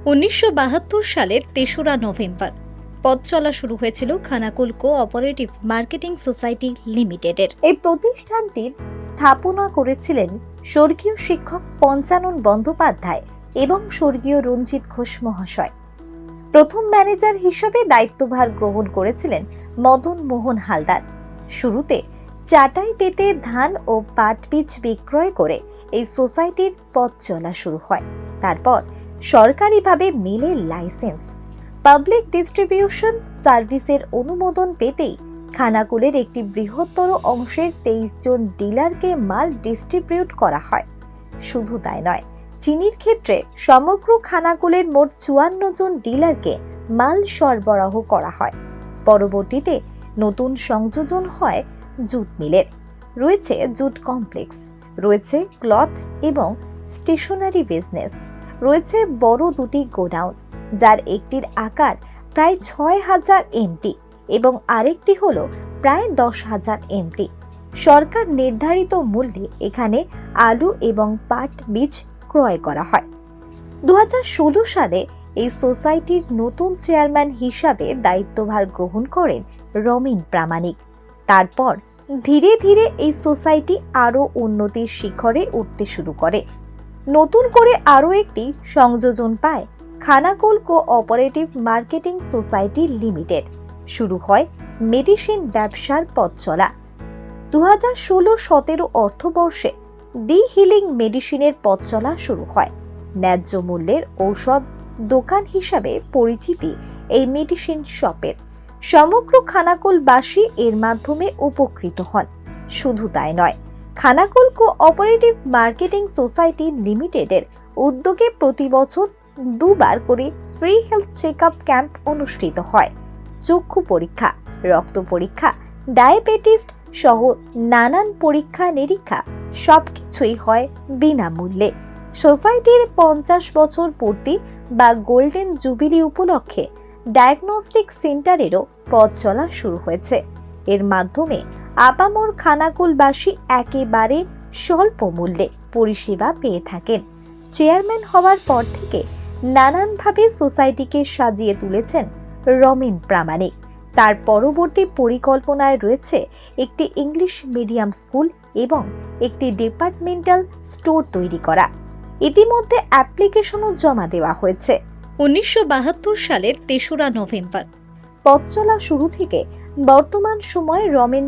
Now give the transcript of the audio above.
1972 সালের ৩রা নভেম্বর পথ চলা শুরু হয়েছিল খানাকুল কোঅপারেটিভ মার্কেটিং সোসাইটি লিমিটেডের। এই প্রতিষ্ঠানটির স্থাপনা করেছিলেন স্বর্গীয় শিক্ষক পঞ্চানন বন্দ্যোপাধ্যায় এবং স্বর্গীয় রঞ্জিত ঘোষ মহাশয়। প্রথম ম্যানেজার হিসেবে দায়িত্বভার গ্রহণ করেছিলেন মদন মোহন হালদার। শুরুতে চাটাই পেতে ধান ও পাট বীজ বিক্রয় করে এই সোসাইটির পথ চলা শুরু হয়। তারপর সরকারিভাবে মিলের লাইসেন্স, পাবলিক ডিস্ট্রিবিউশন সার্ভিসের অনুমোদন পেতেই খানাকুলের একটি বৃহত্তর অংশের 23 জন ডিলারকে মাল ডিস্ট্রিবিউট করা হয়। শুধু তাই নয়, চিনির ক্ষেত্রে সমগ্র খানাকুলের মোট 54 জন ডিলারকে মাল সরবরাহ করা হয়। পরবর্তীতে নতুন সংযোজন হয় জুট মিলের। রয়েছে জুট কমপ্লেক্স, রয়েছে ক্লথ এবং স্টেশনারি বিজনেস, রয়েছে বড় দুটি গোডাউন, যার একটির আকার প্রায় 6000 এমটি এবং আরেকটি হলো প্রায় 10,000 এমটি। সরকার নির্ধারিত মূল্যে এখানে আলু এবং পাট বীজ ক্রয় করা হয়। 2016 সালে এই সোসাইটির নতুন চেয়ারম্যান হিসাবে দায়িত্বভার গ্রহণ করেন রমেন প্রামাণিক। তারপর ধীরে ধীরে এই সোসাইটি আরও উন্নতির শিখরে উঠতে শুরু করে। নতুন করে আরও একটি সংযোজন পায় Khanakul cooperative marketing society limited. শুরু হয় মেডিসিন ব্যবসার পথ চলা। 2016-17 অর্থবর্ষে দি হিলিং মেডিসিনের পথ চলা শুরু হয়। ন্যায্য মূল্যের ঔষধ দোকান হিসাবে পরিচিতি এই মেডিসিন শপের। সমগ্র খানাকুলবাসী এর মাধ্যমে উপকৃত হন। শুধু তাই নয়, খানাকুল কোঅপারেটিভ মার্কেটিং সোসাইটি লিমিটেডের উদ্যোগে প্রতি বছর 2 বার করে ফ্রি হেলথ চেকআপ ক্যাম্প অনুষ্ঠিত হয়। চক্ষু পরীক্ষা, রক্ত পরীক্ষা, ডায়াবেটিস সহ নানান পরীক্ষা নিরীক্ষা সবকিছুই হয় বিনামূল্যে। সোসাইটির 50 বছর পূর্তি বা গোল্ডেন জুবিলি উপলক্ষে ডায়াগনস্টিক সেন্টারেরও পথ চলা শুরু হয়েছে। এর মাধ্যমে আপামর খানাকুলবাসী একেবারে স্বল্প মূল্যে পরিষেবা পেয়ে থাকেন। চেয়ারম্যান হওয়ার পর থেকে নানানভাবে সোসাইটিকে সাজিয়ে তুলেছেন রমেন প্রামাণিক। তার পরবর্তী পরিকল্পনায় রয়েছে একটি ইংলিশ মিডিয়াম স্কুল এবং একটি ডিপার্টমেন্টাল স্টোর তৈরি করা। ইতিমধ্যে অ্যাপ্লিকেশনও জমা দেওয়া হয়েছে। 1972 সালের 3রা নভেম্বর পথ চলা শুরু থেকে বর্তমান সময়ে রমেন